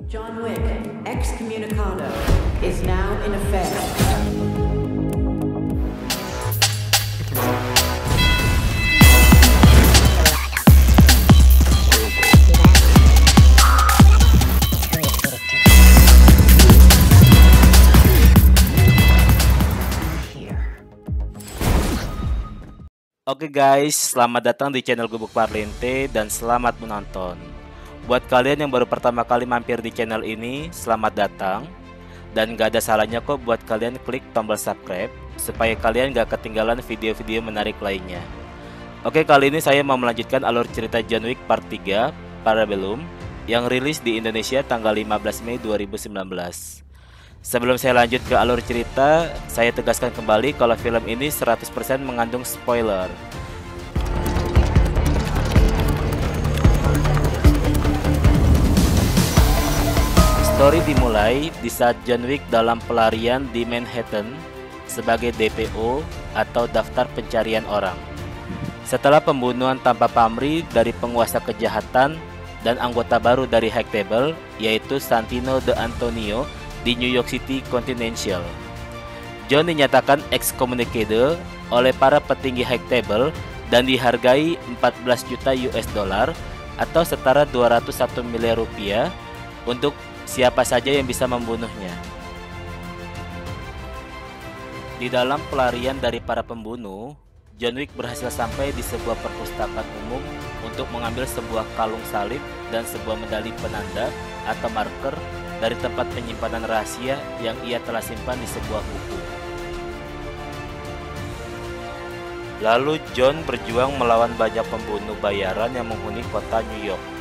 John Wick, excommunicado, is now in effect. Oke guys, selamat datang di channel Gubuk Parlente dan selamat menonton. Buat kalian yang baru pertama kali mampir di channel ini, selamat datang. Dan gak ada salahnya kok buat kalian klik tombol subscribe supaya kalian gak ketinggalan video-video menarik lainnya. Oke, kali ini saya mau melanjutkan alur cerita John Wick Part 3 Parabellum yang rilis di Indonesia tanggal 15 Mei 2019. Sebelum saya lanjut ke alur cerita, saya tegaskan kembali kalau film ini 100% mengandung spoiler. Story dimulai di saat John Wick dalam pelarian di Manhattan sebagai DPO atau daftar pencarian orang. Setelah pembunuhan tanpa pamrih dari penguasa kejahatan dan anggota baru dari High Table, yaitu Santino De Antonio di New York City Confidential. John dinyatakan excommunicated oleh para petinggi High Table dan dihargai 14 juta US dollar atau setara 201 miliar rupiah untuk siapa saja yang bisa membunuhnya. Di dalam pelarian dari para pembunuh, John Wick berhasil sampai di sebuah perpustakaan umum untuk mengambil sebuah kalung salib dan sebuah medali penanda atau marker dari tempat penyimpanan rahasia yang ia telah simpan di sebuah buku. Lalu John berjuang melawan banyak pembunuh bayaran yang menghuni kota New York.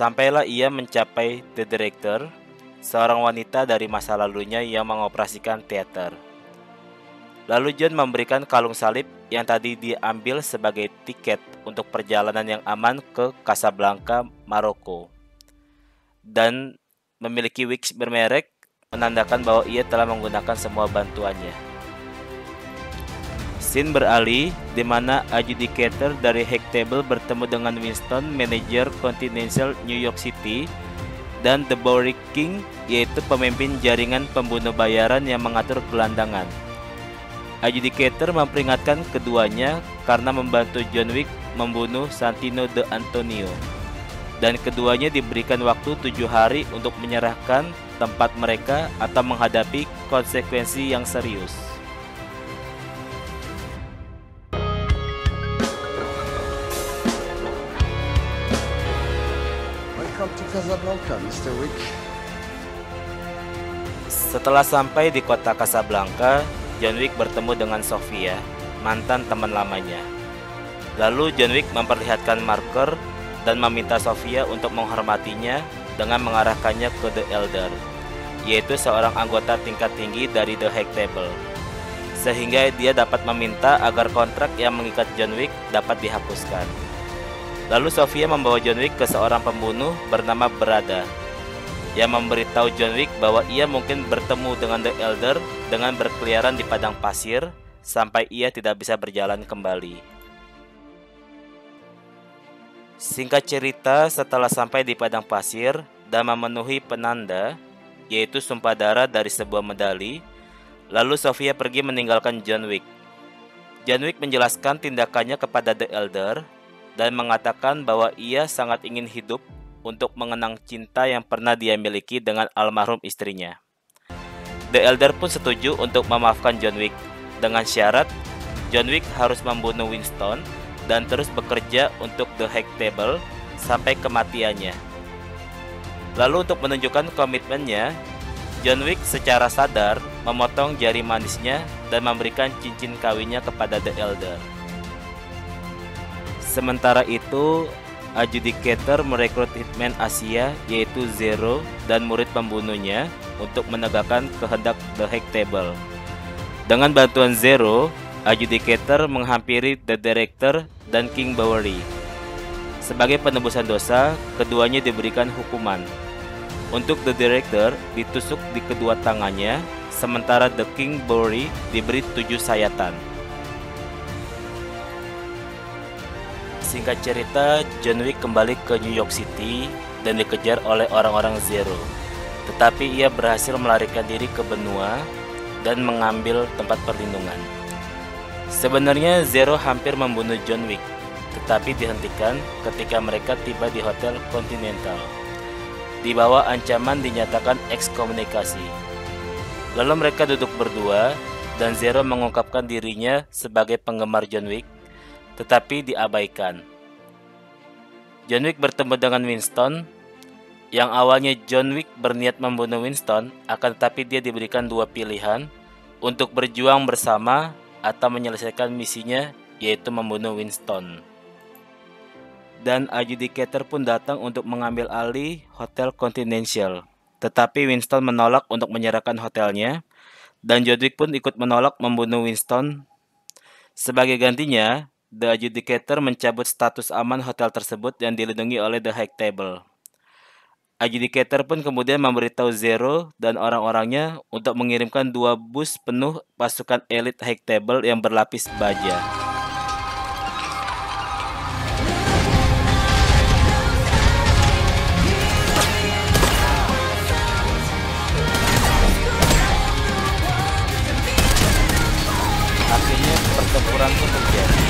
Sampailah ia mencapai The Director, seorang wanita dari masa lalunya yang mengoperasikan teater. Lalu John memberikan kalung salib yang tadi diambil sebagai tiket untuk perjalanan yang aman ke Casablanca, Maroko. Dan memiliki wig bermerek menandakan bahwa ia telah menggunakan semua bantuannya. Scene beralih di mana adjudicator dari High Table bertemu dengan Winston, manajer Continental New York City, dan The Bowery King, yaitu pemimpin jaringan pembunuh bayaran yang mengatur gelandangan. Adjudicator memperingatkan keduanya karena membantu John Wick membunuh Santino De Antonio, dan keduanya diberikan waktu 7 hari untuk menyerahkan tempat mereka atau menghadapi konsekuensi yang serius. Welcome to Casablanca, Mr. Wick. Setelah sampai di kota Casablanca, John Wick bertemu dengan Sofia, mantan teman lamanya. Lalu John Wick memperlihatkan marker dan meminta Sofia untuk menghormatinya dengan mengarahkannya ke The Elder, yaitu seorang anggota tingkat tinggi dari The High Table, sehingga dia dapat meminta agar kontrak yang mengikat John Wick dapat dihapuskan. Lalu Sofia membawa John Wick ke seorang pembunuh bernama Brada, yang memberitahu John Wick bahwa ia mungkin bertemu dengan The Elder dengan berkeliaran di padang pasir sampai ia tidak bisa berjalan kembali. Singkat cerita, setelah sampai di padang pasir dan memenuhi penanda, yaitu sumpah darah dari sebuah medali, lalu Sofia pergi meninggalkan John Wick. John Wick menjelaskan tindakannya kepada The Elder dan mengatakan bahwa ia sangat ingin hidup untuk mengenang cinta yang pernah dia miliki dengan almarhum istrinya. The Elder pun setuju untuk memaafkan John Wick dengan syarat John Wick harus membunuh Winston dan terus bekerja untuk The High Table sampai kematiannya. Lalu untuk menunjukkan komitmennya, John Wick secara sadar memotong jari manisnya dan memberikan cincin kawinnya kepada The Elder. Sementara itu, Adjudicator merekrut hitman Asia yaitu Zero dan murid pembunuhnya untuk menegakkan kehendak The High Table. Dengan bantuan Zero, Adjudicator menghampiri The Director dan King Bowery. Sebagai penebusan dosa, keduanya diberikan hukuman. Untuk The Director ditusuk di kedua tangannya, sementara The King Bowery diberi 7 sayatan. Singkat cerita, John Wick kembali ke New York City dan dikejar oleh orang-orang Zero. Tetapi ia berhasil melarikan diri ke benua dan mengambil tempat perlindungan. Sebenarnya Zero hampir membunuh John Wick, tetapi dihentikan ketika mereka tiba di Hotel Continental. Di bawah ancaman dinyatakan ekskomunikasi. Lalu mereka duduk berdua dan Zero mengungkapkan dirinya sebagai penggemar John Wick, tetapi diabaikan. John Wick bertemu dengan Winston. Yang awalnya John Wick berniat membunuh Winston, akan tetapi dia diberikan 2 pilihan untuk berjuang bersama atau menyelesaikan misinya, yaitu membunuh Winston. Dan Adjudicator pun datang untuk mengambil alih Hotel Continental. Tetapi Winston menolak untuk menyerahkan hotelnya, dan John Wick pun ikut menolak membunuh Winston. Sebagai gantinya, The Adjudicator mencabut status aman hotel tersebut yang dilindungi oleh The High Table. Adjudicator pun kemudian memberitahu Zero dan orang-orangnya untuk mengirimkan 2 bus penuh pasukan elit High Table yang berlapis baja. Akhirnya pertempuran pun terjadi.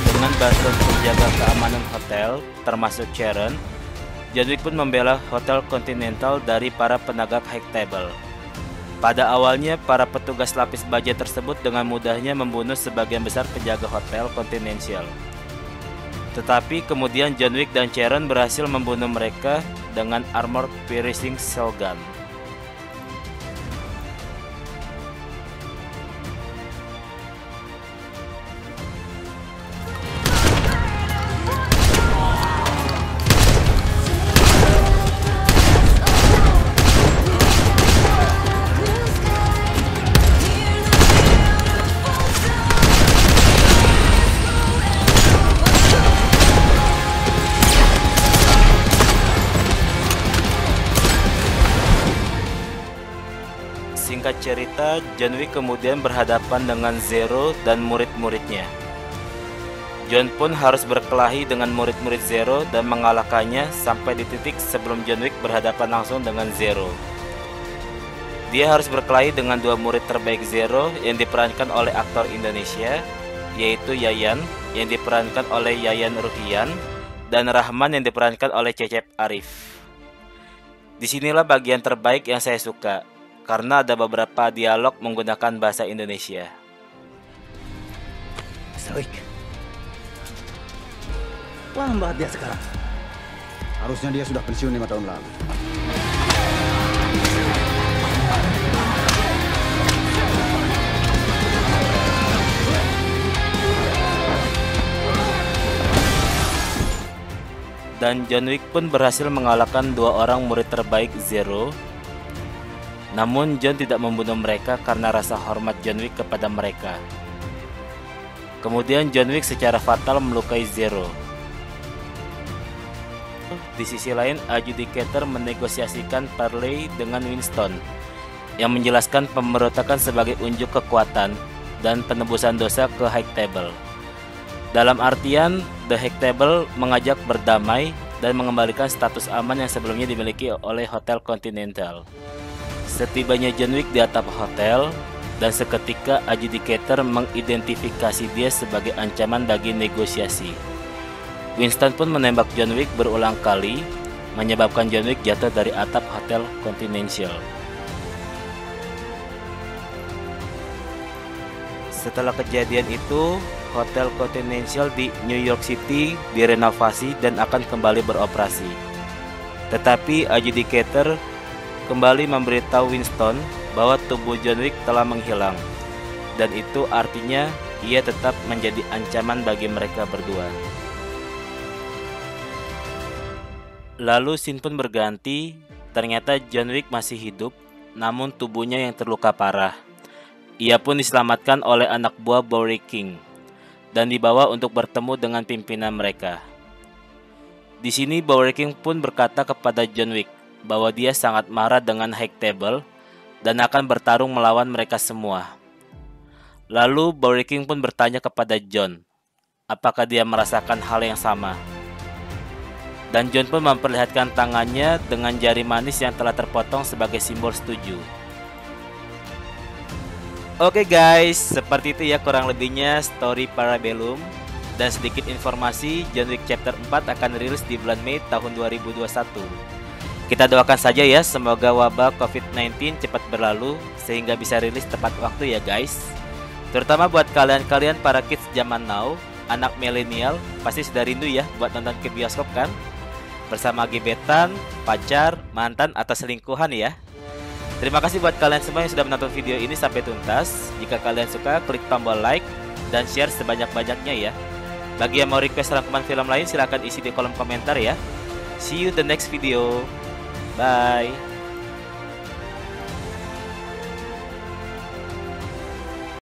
Dengan bantuan penjaga keamanan hotel, termasuk Sharon, John Wick pun membela Hotel Continental dari para penagak High Table. Pada awalnya, para petugas lapis baja tersebut dengan mudahnya membunuh sebagian besar penjaga Hotel Continental. Tetapi kemudian John Wick dan Sharon berhasil membunuh mereka dengan armor piercing shotgun. Singkat cerita, John Wick kemudian berhadapan dengan Zero dan murid-muridnya. John pun harus berkelahi dengan murid-murid Zero dan mengalahkannya sampai di titik sebelum John Wick berhadapan langsung dengan Zero. Dia harus berkelahi dengan 2 murid terbaik Zero yang diperankan oleh aktor Indonesia, yaitu Yayan yang diperankan oleh Yayan Ruhian dan Rahman yang diperankan oleh Cecep Arif. Disinilah bagian terbaik yang saya suka, karena ada beberapa dialog menggunakan bahasa Indonesia. Mr. Wick, lambat dia sekarang. Harusnya dia sudah pensiun 5 tahun lalu. Dan John Wick pun berhasil mengalahkan 2 orang murid terbaik Zero. Namun John tidak membunuh mereka karena rasa hormat John Wick kepada mereka. Kemudian John Wick secara fatal melukai Zero. Di sisi lain, Adjudicator menegosiasikan parley dengan Winston yang menjelaskan pemberontakan sebagai unjuk kekuatan dan penebusan dosa ke High Table. Dalam artian, The High Table mengajak berdamai dan mengembalikan status aman yang sebelumnya dimiliki oleh Hotel Continental. Setibanya John Wick di atap hotel, dan seketika Adjudicator mengidentifikasi dia sebagai ancaman bagi negosiasi. Winston pun menembak John Wick berulang kali, menyebabkan John Wick jatuh dari atap Hotel Continental. Setelah kejadian itu, Hotel Continental di New York City direnovasi dan akan kembali beroperasi. Tetapi Adjudicator kembali memberitahu Winston bahwa tubuh John Wick telah menghilang, dan itu artinya ia tetap menjadi ancaman bagi mereka berdua. Lalu scene pun berganti. Ternyata John Wick masih hidup, namun tubuhnya yang terluka parah. Ia pun diselamatkan oleh anak buah Bowery King dan dibawa untuk bertemu dengan pimpinan mereka. Di sini Bowery King pun berkata kepada John Wick bahwa dia sangat marah dengan High Table dan akan bertarung melawan mereka semua. Lalu Bowery King pun bertanya kepada John, apakah dia merasakan hal yang sama. Dan John pun memperlihatkan tangannya dengan jari manis yang telah terpotong sebagai simbol setuju. Oke guys, seperti itu ya kurang lebihnya story Parabellum. Dan sedikit informasi, John Wick Chapter 4 akan rilis di bulan Mei tahun 2021. Kita doakan saja ya, semoga wabah COVID-19 cepat berlalu sehingga bisa rilis tepat waktu ya guys. Terutama buat kalian-kalian para kids zaman now, anak milenial, pasti sudah rindu ya buat nonton ke bioskop kan? Bersama gebetan, pacar, mantan, atau selingkuhan ya. Terima kasih buat kalian semua yang sudah menonton video ini sampai tuntas. Jika kalian suka, klik tombol like dan share sebanyak-banyaknya ya. Bagi yang mau request rangkuman film lain, silahkan isi di kolom komentar ya. See you the next video. Bye.